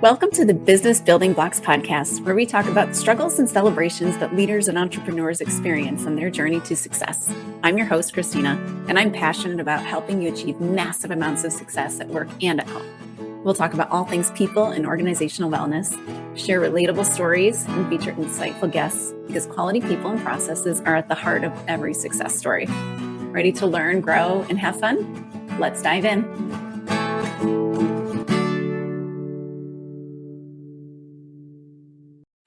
Welcome to the Business Building Blocks podcast, where we talk about struggles and celebrations that leaders and entrepreneurs experience on their journey to success. I'm your host, Kristina, and I'm passionate about helping you achieve massive amounts of success at work and at home. We'll talk about all things people and organizational wellness, share relatable stories, and feature insightful guests because quality people and processes are at the heart of every success story. Ready to learn, grow, and have fun? Let's dive in.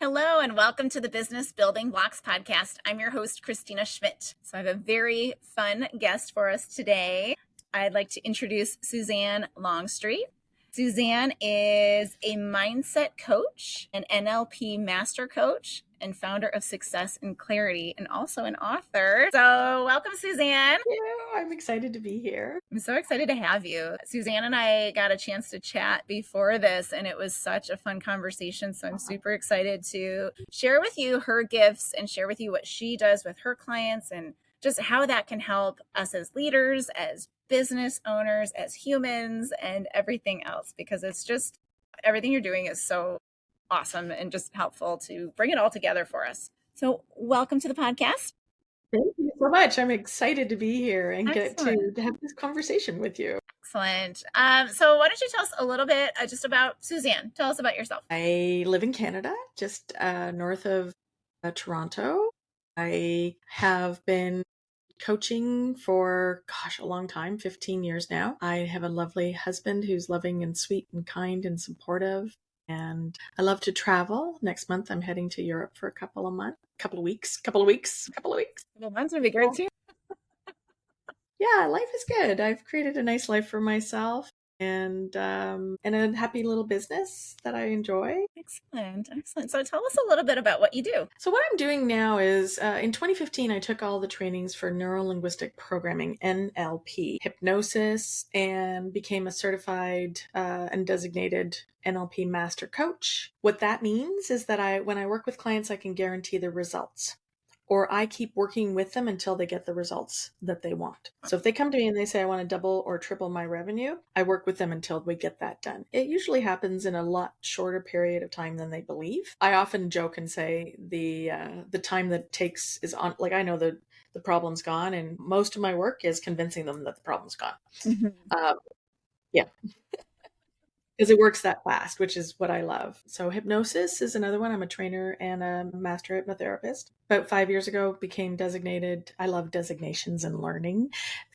Hello, and welcome to the Business Building Blocks podcast. I'm your host, Kristina Schmitt. So I have a very fun guest for us today. I'd like to introduce Suzanne Longstreet. Suzanne is a mindset coach, an NLP master coach, and founder of Success and Clarity, and also an author. So welcome, Suzanne. Thank you. I'm excited to be here. I'm so excited to have you. Suzanne and I got a chance to chat before this, and it was such a fun conversation. So I'm super excited to share with you her gifts and share with you what she does with her clients and just how that can help us as leaders, as business owners, as humans, and everything else, because it's just everything you're doing is so awesome and just helpful to bring it all together for us. So welcome to the podcast. Thank you so much. I'm excited to be here and get to have this conversation with you. Excellent. So why don't you tell us a little bit just about Suzanne? Tell us about yourself. I live in Canada, just north of Toronto. I have been coaching for, a long time, 15 years now. I have a lovely husband who's loving and sweet and kind and supportive. And I love to travel. Next month, I'm heading to Europe for a couple of weeks. Couple months would be great too. Yeah, life is good. I've created a nice life for myself and a happy little business that I enjoy. Excellent. So tell us a little bit about what you do. So what I'm doing now is in 2015, I took all the trainings for neuro-linguistic programming, NLP, hypnosis, and became a certified and designated NLP master coach. What that means is that when I work with clients, I can guarantee the results. Or I keep working with them until they get the results that they want. So if they come to me and they say, I want to double or triple my revenue, I work with them until we get that done. It usually happens in a lot shorter period of time than they believe. I often joke and say the time that it takes is on, like I know the problem's gone, and most of my work is convincing them that the problem's gone. Mm-hmm. Yeah. Because it works that fast, which is what I love. So hypnosis is another one. I'm a trainer and a master hypnotherapist. About 5 years ago, became designated. I love designations and learning.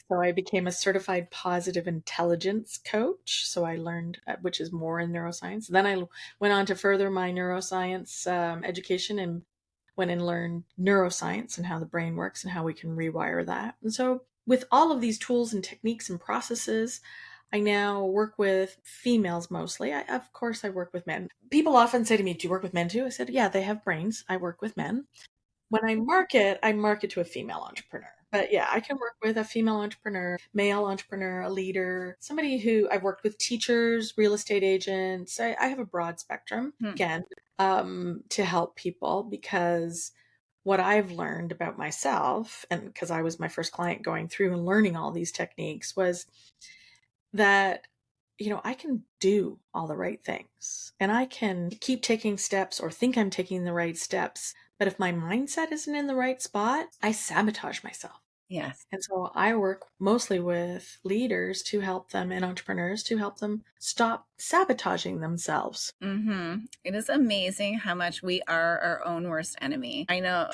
So I became a certified positive intelligence coach. So I learned, which is more in neuroscience. Then I went on to further my neuroscience education and went and learned neuroscience and how the brain works and how we can rewire that. And so with all of these tools and techniques and processes, I now work with females mostly. Of course, I work with men. People often say to me, do you work with men too? I said, yeah, they have brains. I work with men. When I market to a female entrepreneur. But yeah, I can work with a female entrepreneur, male entrepreneur, a leader, somebody who I've worked with, teachers, real estate agents. I have a broad spectrum, again, to help people, because what I've learned about myself, and because I was my first client going through and learning all these techniques, was that, I can do all the right things and I can keep taking steps or think I'm taking the right steps. But if my mindset isn't in the right spot, I sabotage myself. Yes. And so I work mostly with leaders to help them and entrepreneurs to help them stop sabotaging themselves. Mm-hmm. It is amazing how much we are our own worst enemy. I know.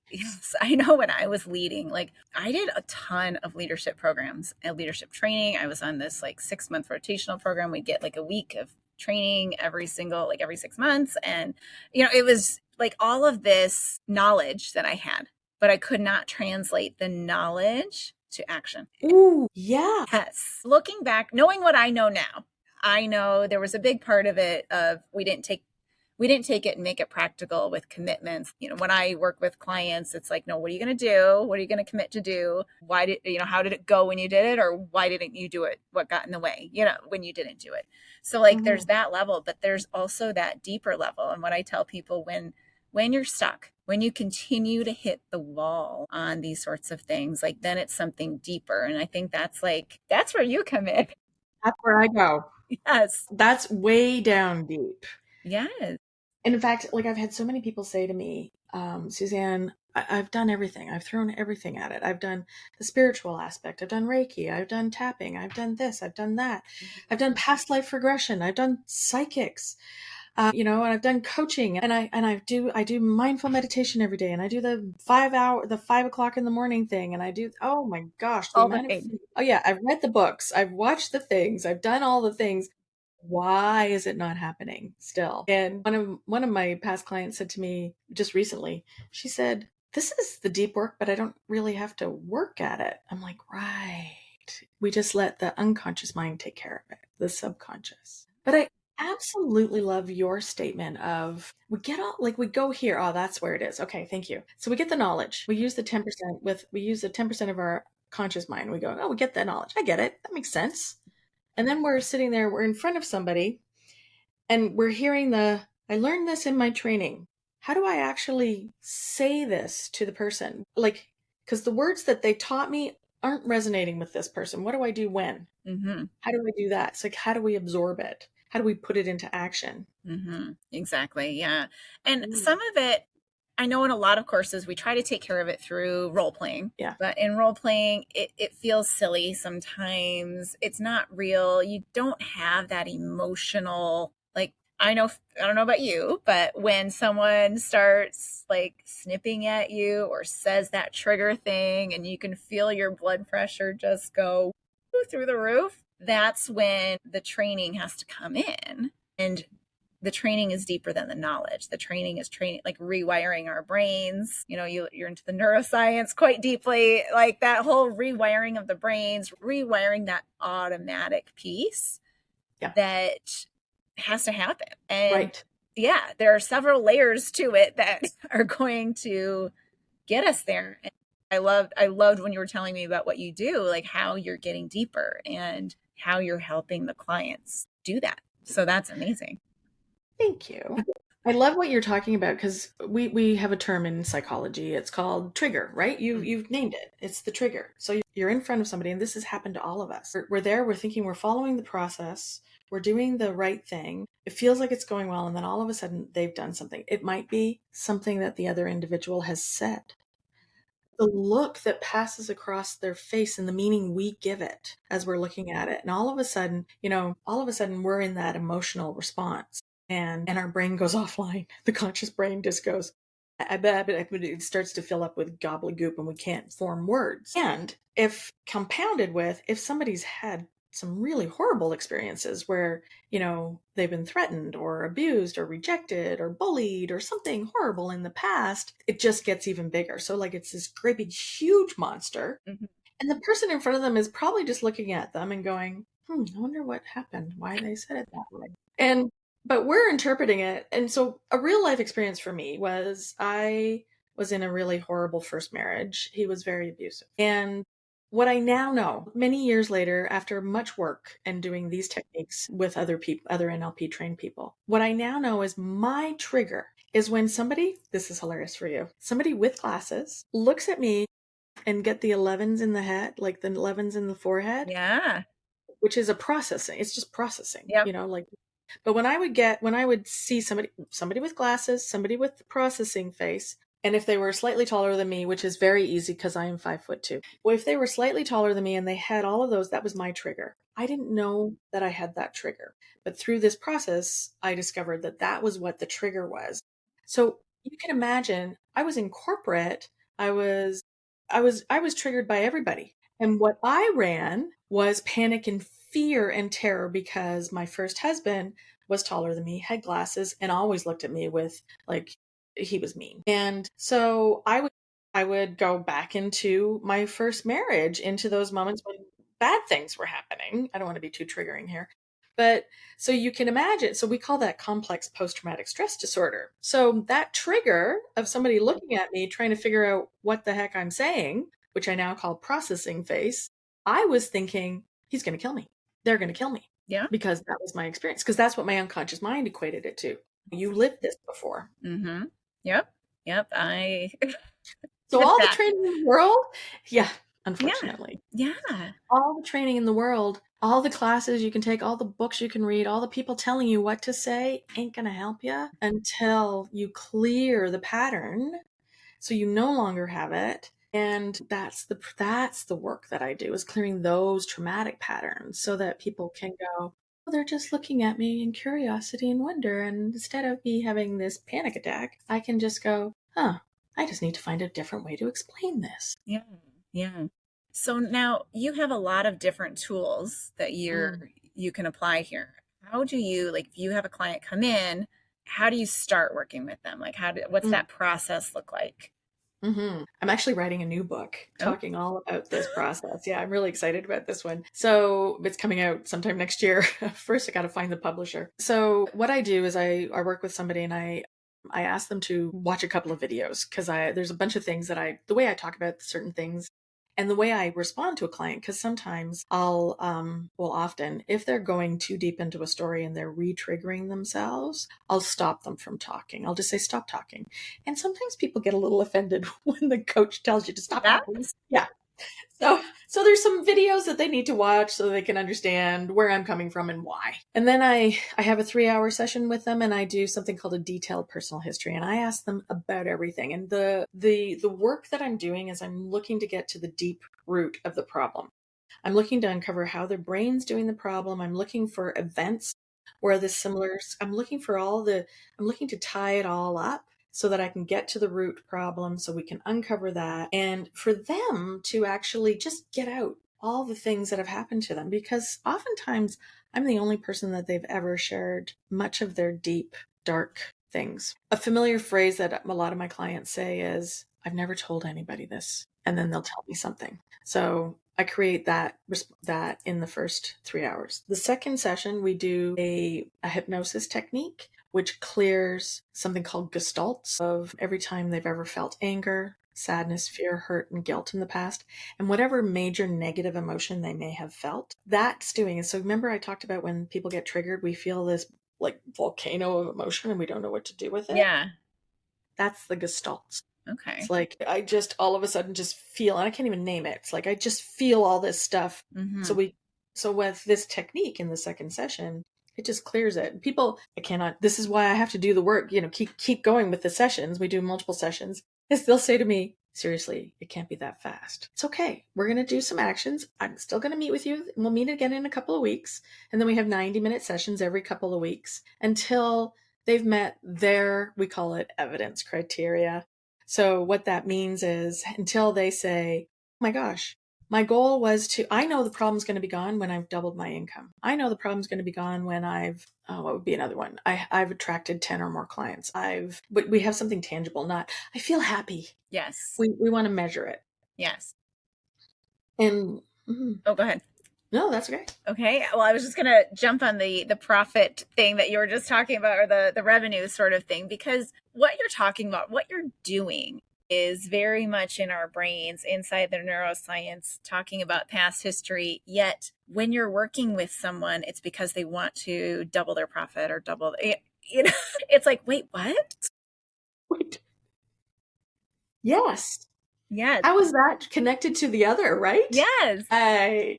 Yes, I know when I was leading, I did a ton of leadership programs and leadership training. I was on this 6-month rotational program. We'd get a week of training every 6 months. And, it was all of this knowledge that I had, but I could not translate the knowledge to action. Ooh, yeah. Yes. Looking back, knowing what I know now, I know there was a big part of it of we didn't take it and make it practical with commitments. When I work with clients, it's no, what are you going to do? What are you going to commit to do? How did it go when you did it? Or why didn't you do it? What got in the way, when you didn't do it? So there's that level, but there's also that deeper level. And what I tell people when you're stuck, when you continue to hit the wall on these sorts of things, then it's something deeper. And I think that's where you come in. That's where I go. Yes. That's way down deep. Yes. And in fact, like I've had so many people say to me, Suzanne, I've done everything. I've thrown everything at it. I've done the spiritual aspect. I've done Reiki. I've done tapping. I've done this. I've done that. I've done past life regression. I've done psychics. And I've done coaching, and I do mindful meditation every day, and I do the 5 o'clock in the morning thing, and I do, oh my gosh, the All the amount of, things. oh yeah, I've read the books, I've watched the things, I've done all the things. Why is it not happening still? And one of my past clients said to me just recently, she said, "This is the deep work, but I don't really have to work at it." I'm like, right. We just let the unconscious mind take care of it, the subconscious. But I absolutely love your statement of we get all like we go here. Oh, that's where it is. Okay, thank you. So we get the knowledge. We use the 10% of our conscious mind. We go, oh, we get the knowledge. I get it. That makes sense. And then we're sitting there, we're in front of somebody, and we're hearing I learned this in my training. How do I actually say this to the person? Like, because the words that they taught me aren't resonating with this person. What do I do when? Mm-hmm. How do I do that? It's like, how do we absorb it? How do we put it into action? Mm-hmm. Exactly. Yeah. And Mm. some of it, I know in a lot of courses, we try to take care of it through role playing. Yeah. But in role playing, it feels silly sometimes. It's not real. You don't have that emotional, like, I don't know about you, but when someone starts like snipping at you or says that trigger thing and you can feel your blood pressure just go through the roof, that's when the training has to come in. And the training is deeper than the knowledge. The training is training, like rewiring our brains. You're into the neuroscience quite deeply, like that whole rewiring of the brains, rewiring that automatic piece Yeah. that has to happen. And Right. yeah, there are several layers to it that are going to get us there. And I loved when you were telling me about what you do, like how you're getting deeper and how you're helping the clients do that. So that's amazing. Thank you. I love what you're talking about because we have a term in psychology. It's called trigger, right? You've named it. It's the trigger. So you're in front of somebody, and this has happened to all of us. We're there. We're thinking. We're following the process. We're doing the right thing. It feels like it's going well, and then all of a sudden they've done something. It might be something that the other individual has said. The look that passes across their face and the meaning we give it as we're looking at it, and all of a sudden we're in that emotional response, and our brain goes offline. The conscious brain just goes, I bet it starts to fill up with gobbledygook, and we can't form words. And if compounded with, if somebody's had some really horrible experiences where, they've been threatened or abused or rejected or bullied or something horrible in the past, it just gets even bigger. So like it's this great big huge monster. Mhm. And the person in front of them is probably just looking at them and going, I wonder what happened, why they said it that way. But we're interpreting it. And so a real life experience for me was I was in a really horrible first marriage. He was very abusive. And what I now know, many years later, after much work and doing these techniques with other people, other NLP trained people, what I now know is my trigger is when somebody, this is hilarious for you, somebody with glasses looks at me and get the 11s in the head, like the 11s in the forehead, Yeah. which is a processing. It's just processing, Yep. like, but when I would see somebody with glasses, somebody with the processing face, and if they were slightly taller than me, which is very easy because I am 5'2". Well, if they were slightly taller than me and they had all of those, that was my trigger. I didn't know that I had that trigger, but through this process, I discovered that that was what the trigger was. So you can imagine, I was in corporate. I was triggered by everybody. And what I ran was panic and fear and terror because my first husband was taller than me, had glasses, and always looked at me with like he was mean. And so I would go back into my first marriage, into those moments when bad things were happening. I don't want to be too triggering here. But so you can imagine, so we call that complex post-traumatic stress disorder. So that trigger of somebody looking at me trying to figure out what the heck I'm saying, which I now call processing face, I was thinking, he's going to kill me. They're going to kill me. Yeah. Because that was my experience. Because that's what my unconscious mind equated it to. You lived this before. Mm-hmm. Yep. Yep. I So get all the that. training in the world, yeah. Yeah. unfortunately. Yeah. All the training in the world, all the classes you can take, all the books you can read, all the people telling you what to say ain't going to help you until you clear the pattern so you no longer have it. And that's the work that I do, is clearing those traumatic patterns so that people can go, oh, they're just looking at me in curiosity and wonder. And instead of me having this panic attack, I can just go, huh, I just need to find a different way to explain this. Yeah. Yeah. So now you have a lot of different tools that Mm. you can apply here. How do you, like, if you have a client come in, how do you start working with them? Like, what's Mm. that process look like? I'm actually writing a new book Oh, talking all about this process. Yeah, I'm really excited about this one. So it's coming out sometime next year. First, I got to find the publisher. So what I do is I work with somebody and I ask them to watch a couple of videos because there's a bunch of things that the way I talk about certain things and the way I respond to a client, because sometimes often, if they're going too deep into a story and they're re-triggering themselves, I'll stop them from talking. I'll just say, stop talking. And sometimes people get a little offended when the coach tells you to stop talking. that's Yeah. So there's some videos that they need to watch so they can understand where I'm coming from and why. And then I have a 3-hour session with them and I do something called a detailed personal history and I ask them about everything. And the work that I'm doing is I'm looking to get to the deep root of the problem. I'm looking to uncover how their brain's doing the problem. I'm looking for events where the similars, I'm looking to tie it all up so that I can get to the root problem so we can uncover that and for them to actually just get out all the things that have happened to them because oftentimes I'm the only person that they've ever shared much of their deep, dark things. A familiar phrase that a lot of my clients say is, I've never told anybody this. And then they'll tell me something. So I create that in the first 3 hours. The second session, we do a hypnosis technique, which clears something called gestalts of every time they've ever felt anger, sadness, fear, hurt, and guilt in the past, and whatever major negative emotion they may have felt. That's doing it. So remember I talked about when people get triggered, we feel this like volcano of emotion and we don't know what to do with it. yeah. That's the gestalts. It's Okay. like I just all of a sudden just feel, and I can't even name it. It's like I just feel all this stuff. So Mm-hmm. so with this technique in the second session, it just clears it. People, I cannot. This is why I have to do the work. Keep going with the sessions. We do multiple sessions. Is they'll say to me, seriously, it can't be that fast. It's okay. We're gonna do some actions. I'm still gonna meet with you. And we'll meet again in a couple of weeks, and then we have 90-minute sessions every couple of weeks until they've met their, we call it evidence criteria. So what that means is until they say, oh my gosh, my goal was I know the problem's going to be gone when I've doubled my income. I know the problem's going to be gone when what would be another one? I've attracted 10 or more clients. But we have something tangible, not, I feel happy. Yes. We want to measure it. Yes. And Oh, go ahead. no, that's okay. Okay. Well, I was just gonna jump on the profit thing that you were just talking about, or the revenue sort of thing, because what you're talking about, what you're doing is very much in our brains inside the neuroscience, talking about past history. Yet when you're working with someone, it's because they want to double their profit or you know, it's like, wait, what? Wait. Yes. Yes. How is that connected to the other, right? Yes.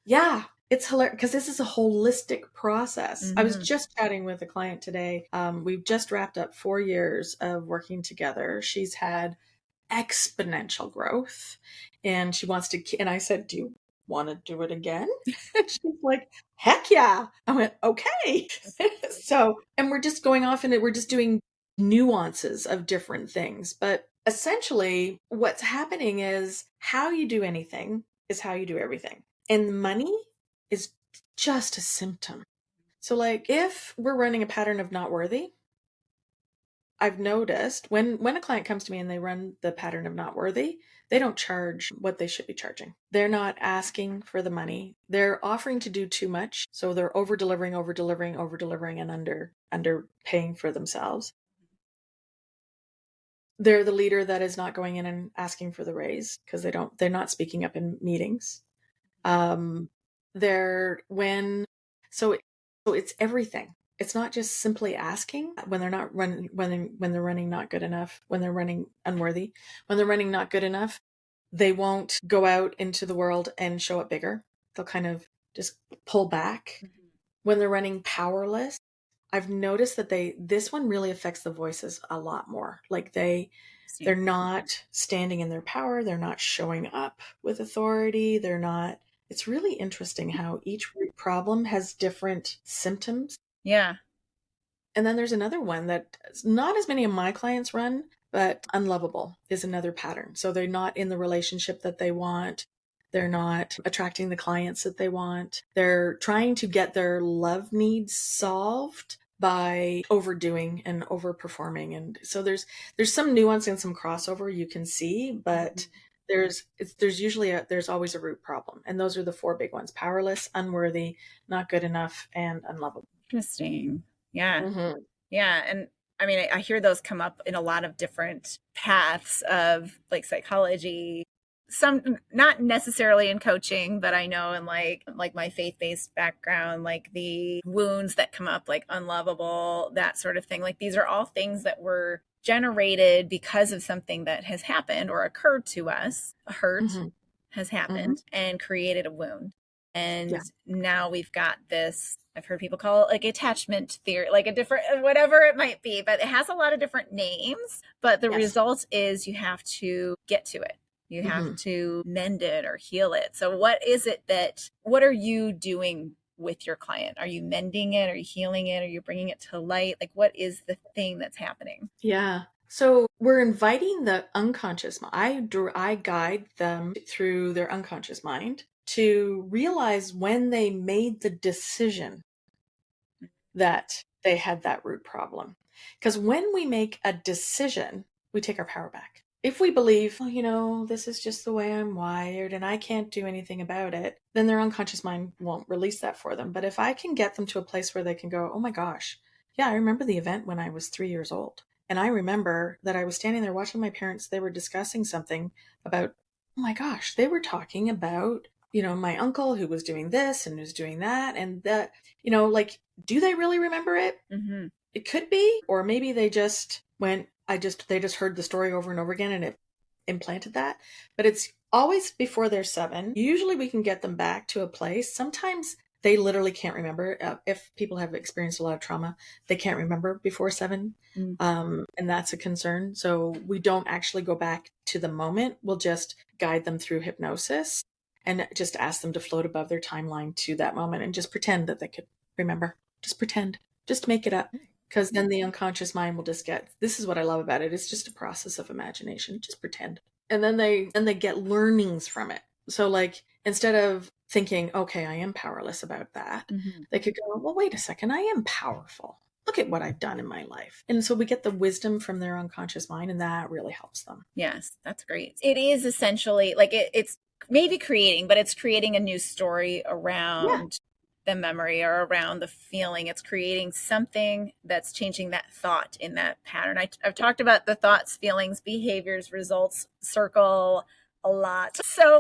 Yeah, it's hilarious because this is a holistic process. I was Mm-hmm. just chatting with a client today. We've just wrapped up 4 years of working together. She's had exponential growth and she wants to, and I said, do you want to do it again? And she's like, heck yeah. I went, okay. So, and we're just going off and we're just doing nuances of different things. But essentially, what's happening is how you do anything is how you do everything. And money is just a symptom. So, like, if we're running a pattern of not worthy, I've noticed when a client comes to me and they run the pattern of not worthy, they don't charge what they should be charging. They're not asking for the money. They're offering to do too much. So they're over delivering, and under paying for themselves. They're the leader that is not going in and asking for the raise because they're not speaking up in meetings. Um, they're when so so it's everything. It's not just simply asking when they're not running when they're running not good enough, when they're running unworthy, when they're running not good enough. They won't go out into the world and show up bigger. They'll kind of just pull back. Mhm. When they're running powerless, I've noticed that this one really affects the voices a lot more. Like they're not standing in their power. They're not showing up with authority. It's really interesting how each root problem has different symptoms. Yeah. And then there's another one that not as many of my clients run, but unlovable is another pattern. So they're not in the relationship that they want. They're not attracting the clients that they want. They're trying to get their love needs solved by overdoing and overperforming. And so there's some nuance and some crossover you can see, but there's always a root problem. And those are the four big ones: powerless, unworthy, not good enough, and unlovable. Interesting. Yeah. Mm-hmm. Yeah. And I mean, I hear those come up in a lot of different paths of like psychology. Some not necessarily in coaching, but I know in like my faith-based background, like the wounds that come up, like unlovable, that sort of thing. Like these are all things that were generated because of something that has happened or occurred to us. A hurt Mm-hmm. has Mm-hmm. happened and created a wound. And Yeah. now we've got this, I've heard people call it like attachment theory, like a different, whatever it might be, but it has a lot of different names. But the Yes. result is you have to get to it. You have Mm-hmm. to mend it or heal it. So what are you doing with your client? Are you mending it? Are you healing it? Are you bringing it to light? Like what is the thing that's happening? Yeah. So we're inviting the unconscious mind. I guide them through their unconscious mind to realize when they made the decision that they had that root problem. Because when we make a decision, we take our power back. If we believe, oh, this is just the way I'm wired and I can't do anything about it, then their unconscious mind won't release that for them. But if I can get them to a place where they can go, oh my gosh, yeah, I remember the event when I was 3 years old. And I remember that I was standing there watching my parents. They were discussing something about, oh my gosh, they were talking about, my uncle who was doing this and was doing that. And that, like, do they really remember it? Mm-hmm. It could be, or maybe they just they just heard the story over and over again and it implanted that. But it's always before they're 7. Usually we can get them back to a place. Sometimes they literally can't remember. If people have experienced a lot of trauma, they can't remember before 7. And that's a concern. So we don't actually go back to the moment. We'll just guide them through hypnosis and just ask them to float above their timeline to that moment and just pretend that they could remember. Just pretend. Just make it up. Because then the unconscious mind will just this is what I love about it. It's just a process of imagination. Just pretend. And then they get learnings from it. So like, instead of thinking, okay, I am powerless about that, they could go, well, wait a second, I am powerful. Look at what I've done in my life. And so we get the wisdom from their unconscious mind, and that really helps them. Yes, that's great. It is essentially like it's maybe creating, but it's creating a new story around the memory or around the feeling. It's creating something that's changing that thought in that pattern. I've talked about the thoughts, feelings, behaviors, results circle a lot. So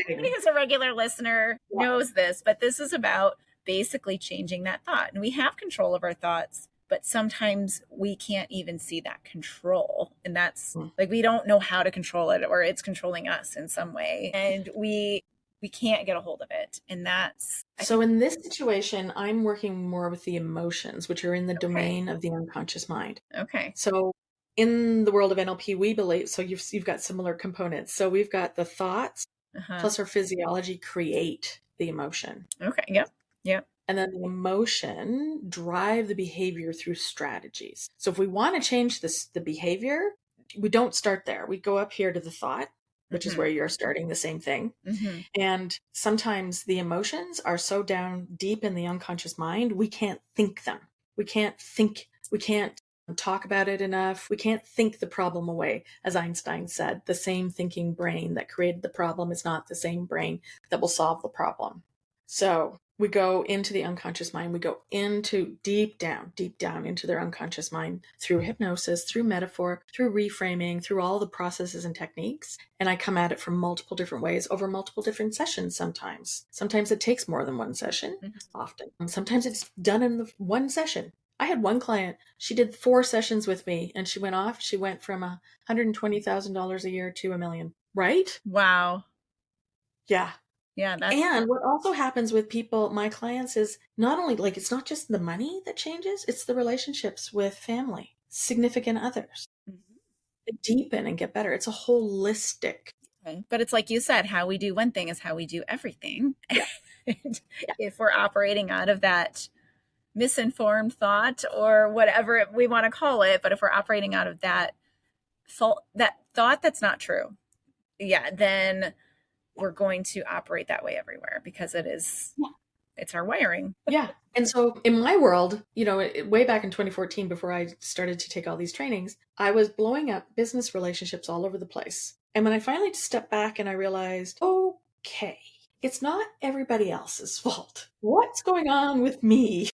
anybody who's a regular listener knows this, but this is about basically changing that thought. And we have control of our thoughts, but sometimes we can't even see that control. And that's like, we don't know how to control it, or it's controlling us in some way. And we can't get a hold of it. And that's so in this situation, I'm working more with the emotions, which are in the domain of the unconscious mind. Okay. So in the world of NLP, we believe, so you've got similar components. So we've got the thoughts plus our physiology create the emotion. Okay. Yep. Yep. And then the emotion drive the behavior through strategies. So if we want to change the behavior, we don't start there. We go up here to the thought, which is where you're starting, the same thing. And sometimes the emotions are so down deep in the unconscious mind, we can't think them. We can't talk about it enough. We can't think the problem away. As Einstein said, the same thinking brain that created the problem is not the same brain that will solve the problem. So we go into the unconscious mind. We go into deep down into their unconscious mind through hypnosis, through metaphor, through reframing, through all the processes and techniques. And I come at it from multiple different ways over multiple different sessions sometimes. Sometimes it takes more than one session, often. Sometimes it's done in the one session. I had one client, she did 4 sessions with me and she went off. She went from $120,000 a year to $1 million. right? Wow. Yeah. Yeah, that's And what also happens with people, my clients, is not only like it's not just the money that changes, it's the relationships with family, significant others. They deepen and get better. It's a holistic. okay. But it's like you said, how we do one thing is how we do everything. Yeah. And Yeah. if we're operating out of that misinformed thought or whatever we want to call it, but if we're operating out of that thought that's not true, yeah, then we're going to operate that way everywhere because Yeah. it's our wiring. Yeah. And so in my world, way back in 2014, before I started to take all these trainings, I was blowing up business relationships all over the place. And when I finally stepped back and I realized, okay, it's not everybody else's fault. What's going on with me?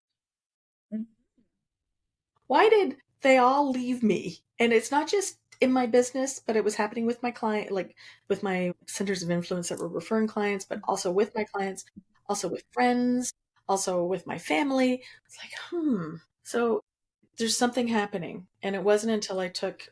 Why did they all leave me? And it's not just in my business, but it was happening with my client, like with my centers of influence that were referring clients, but also with my clients, also with friends, also with my family. It's like, So there's something happening. And it wasn't until I took,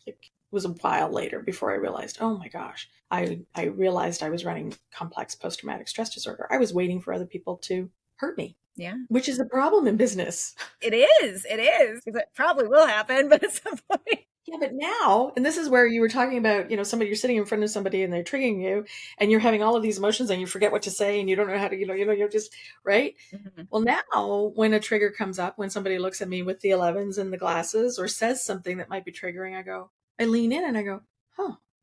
it was a while later before I realized, oh my gosh, I realized I was running complex post-traumatic stress disorder. I was waiting for other people to hurt me. Yeah. Which is a problem in business. It is. It is. It probably will happen, but at some point. Yeah, but now, and this is where you were talking about, somebody, you're sitting in front of somebody and they're triggering you and you're having all of these emotions and you forget what to say and you don't know how to, you're just, right? Mm-hmm. Well, now when a trigger comes up, when somebody looks at me with the 11s and the glasses or says something that might be triggering, I lean in and I go,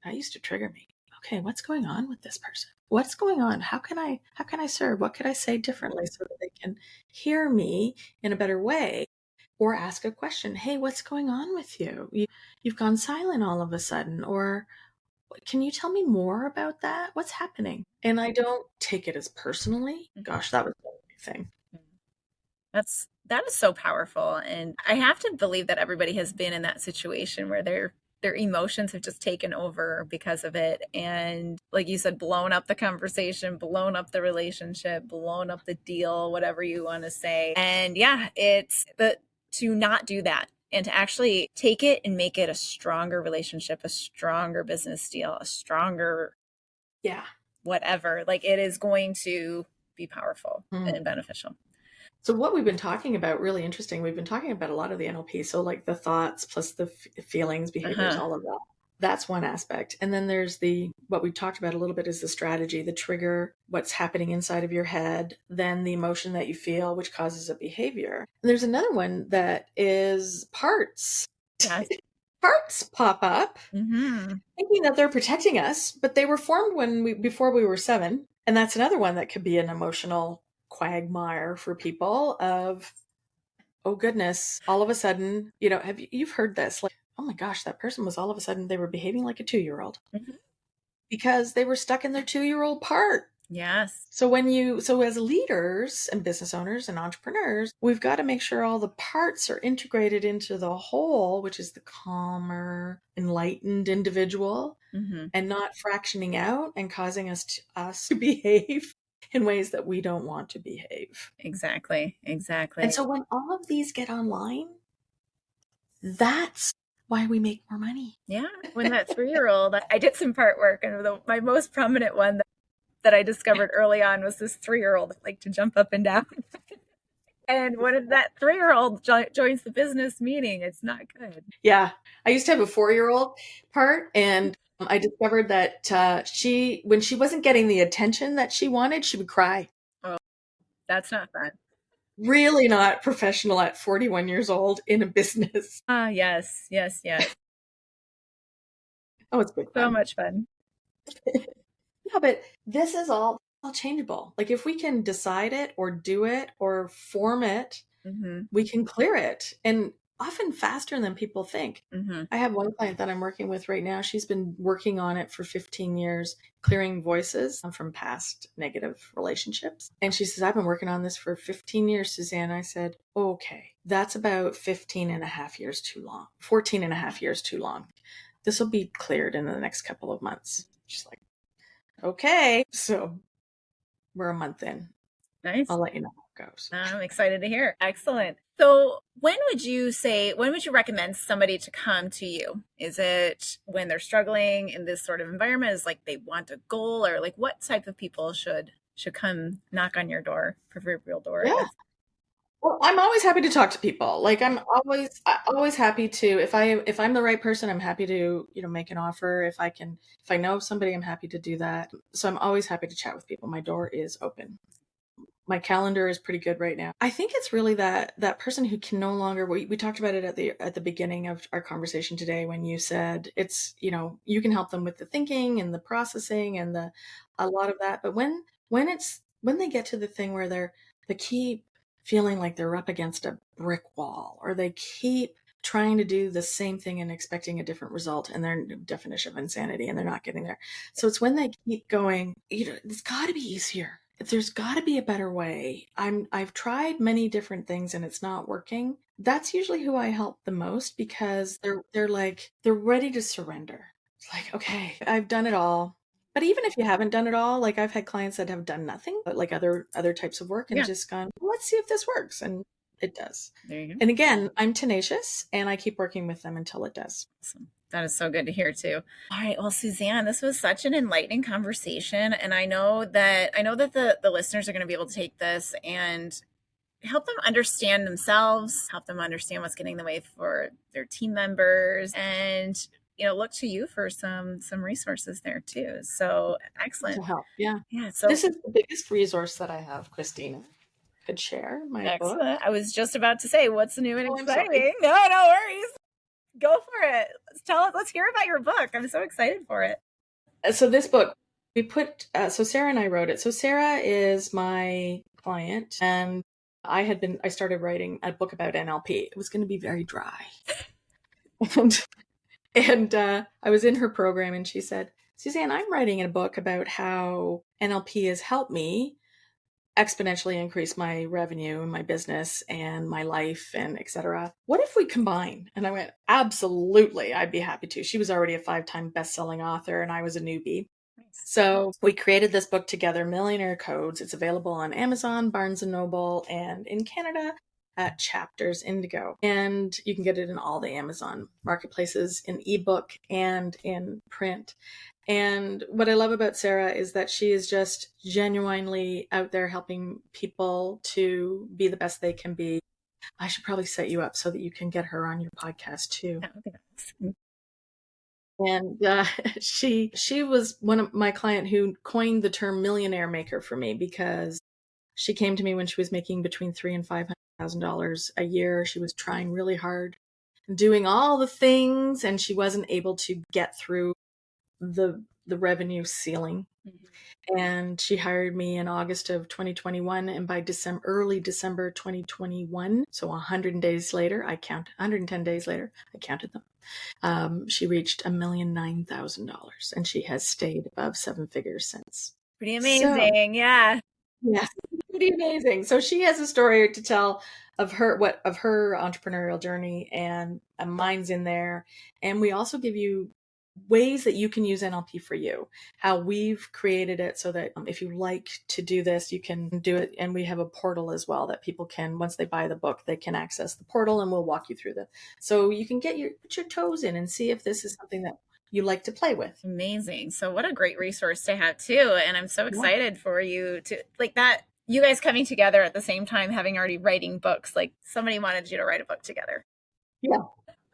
that used to trigger me. Okay, what's going on with this person? What's going on? How can I serve? What could I say differently so that they can hear me in a better way? Or ask a question. Hey, what's going on with you? You've gone silent all of a sudden. Or can you tell me more about that? What's happening? And I don't take it as personally. Gosh, that was the only thing. That is so powerful. And I have to believe that everybody has been in that situation where their emotions have just taken over because of it. And like you said, blown up the conversation, blown up the relationship, blown up the deal, whatever you want to say. And yeah, to not do that and to actually take it and make it a stronger relationship, a stronger business deal, a stronger whatever. Like it is going to be powerful and beneficial. So what we've been talking about, really interesting, we've been talking about a lot of the NLP. So like the thoughts plus the feelings, behaviors, all of that. That's one aspect. And then there's what we talked about a little bit is the strategy, the trigger, what's happening inside of your head, then the emotion that you feel, which causes a behavior. And there's another one that is parts. Yes. Parts pop up thinking that they're protecting us, but they were formed before we were 7. And that's another one that could be an emotional quagmire for people of, oh goodness, all of a sudden, you've heard this, like, oh my gosh, that person was all of a sudden, they were behaving like a 2-year-old because they were stuck in their 2-year-old part. Yes. So as leaders and business owners and entrepreneurs, we've got to make sure all the parts are integrated into the whole, which is the calmer, enlightened individual, and not fractioning out and causing us to behave in ways that we don't want to behave. Exactly. And so when all of these get online, that's why we make more money. Yeah. When that 3-year-old, I did some part work, and my most prominent one that I discovered early on was this 3-year-old that liked to jump up and down. And when that 3-year-old joins the business meeting, it's not good. Yeah. I used to have a 4-year-old part, and I discovered that when she wasn't getting the attention that she wanted, she would cry. Oh, that's not fun. Really not professional at 41 years old in a business. Yes. Oh, it's good fun. So much fun. Yeah, but this is all changeable. Like if we can decide it or do it or form it, we can clear it. And often faster than people think. I have one client that I'm working with right now. She's been working on it for 15 years, clearing voices from past negative relationships. And she says, I've been working on this for 15 years, Suzanne. I said, okay, that's about 15 and a half years too long, 14 and a half years too long. This will be cleared in the next couple of months. She's like, okay. So we're a month in. Nice. I'll let you know how it goes. I'm excited to hear. Excellent. So, when would you recommend somebody to come to you? Is it when they're struggling in this sort of environment? Is like they want a goal, or like what type of people should come knock on your door, proverbial door, I Yeah. guess? Well, I'm always happy to talk to people. Like always happy to, if I'm the right person, I'm happy to, make an offer. If I know somebody, I'm happy to do that. So I'm always happy to chat with people. My door is open. My calendar is pretty good right now. I think it's really that person who can no longer, we talked about it at the beginning of our conversation today, when you said it's, you can help them with the thinking and the processing and a lot of that. But when they get to the thing where they keep feeling like they're up against a brick wall, or they keep trying to do the same thing and expecting a different result, and their definition of insanity, and they're not getting there. So it's when they keep going, it's got to be easier. There's got to be a better way. I've tried many different things and it's not working. That's usually who I help the most, because they're ready to surrender. It's like, okay, I've done it all. But even if you haven't done it all, like I've had clients that have done nothing, but like other types of work, and Yeah. just gone, well, let's see if this works. And it does. There you go. And again, I'm tenacious and I keep working with them until it does. Awesome. That is so good to hear too. All right. Well, Suzanne, this was such an enlightening conversation. And I know that the listeners are going to be able to take this and help them understand themselves, help them understand what's getting in the way for their team members, and look to you for some resources there too. So excellent. To help. Yeah. Yeah. So this is the biggest resource that I have, Kristina. Could share my excellent. book. I was just about to say, what's new and Oh, I'm sorry. exciting? No worries. Go for it. Let's hear about your book. I'm so excited for it. So this book, we put, so Sarah and I wrote it. So Sarah is my client, and I started writing a book about NLP. It was going to be very dry. and I was in her program, and she said, Suzanne, I'm writing a book about how NLP has helped me exponentially increase my revenue and my business and my life and etc. What if we combine? And I went, absolutely, I'd be happy to. She was already a 5-time best-selling author and I was a newbie. So we created this book together, Millionaire Codes. It's available on Amazon, Barnes & Noble, and in Canada at Chapters Indigo. And you can get it in all the Amazon marketplaces, in ebook and in print. And what I love about Sarah is that she is just genuinely out there helping people to be the best they can be. I should probably set you up so that you can get her on your podcast too. That would be awesome. And she was one of my client who coined the term millionaire maker for me, because she came to me when she was making between $3,000 and $500,000 a year. She was trying really hard, doing all the things, and she wasn't able to get through the revenue ceiling. Mm-hmm. And she hired me in August of 2021, and by early December 2021, so 110 days later, I counted them. She reached $1,009,000, and she has stayed above 7 figures since. Pretty amazing. Yeah. Yeah, pretty amazing. So she has a story to tell of her entrepreneurial journey, and mine's in there. And we also give you ways that you can use NLP for you, how we've created it so that if you like to do this, you can do it. And we have a portal as well that people can, once they buy the book, they can access the portal, and we'll walk you through so you can put your toes in and see if this is something that you like to play with. Amazing. So what a great resource to have too. And I'm so excited for you to like that. You guys coming together at the same time, having already writing books, like somebody wanted you to write a book together. Yeah.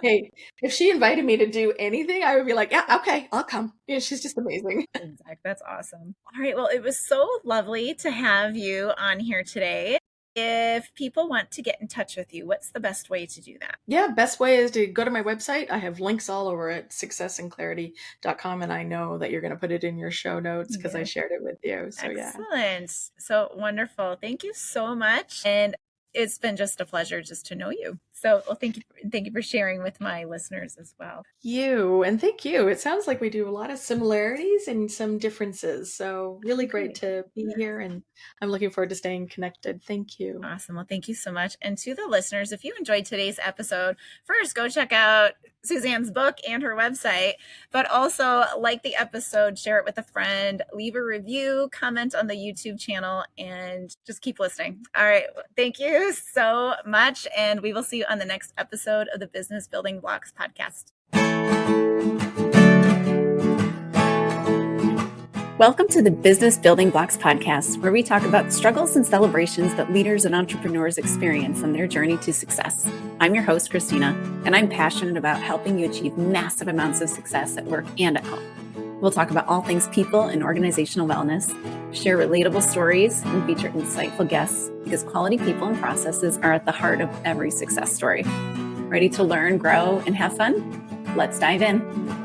Hey, if she invited me to do anything, I would be like, yeah, okay, I'll come. Yeah, she's just amazing. Exactly. That's awesome. All right. Well, it was so lovely to have you on here today. If people want to get in touch with you, what's the best way to do that? Yeah, best way is to go to my website. I have links all over at successandclarity.com, and I know that you're going to put it in your show notes because I shared it with you. So excellent. So wonderful. Thank you so much. And it's been just a pleasure just to know you. So, well, thank you for sharing with my listeners as well. Thank you. It sounds like we do a lot of similarities and some differences. So really great Great. to be here, and I'm looking forward to staying connected. Thank you. Awesome. Well, thank you so much. And to the listeners, if you enjoyed today's episode, first go check out Suzanne's book and her website, but also like the episode, share it with a friend, leave a review, comment on the YouTube channel, and just keep listening. All right. Thank you so much. And we will see you on the next episode of the Business Building Blocks podcast. Welcome to the Business Building Blocks podcast, where we talk about the struggles and celebrations that leaders and entrepreneurs experience on their journey to success. I'm your host, Kristina, and I'm passionate about helping you achieve massive amounts of success at work and at home. We'll talk about all things people and organizational wellness, share relatable stories, and feature insightful guests, because quality people and processes are at the heart of every success story. Ready to learn, grow, and have fun? Let's dive in.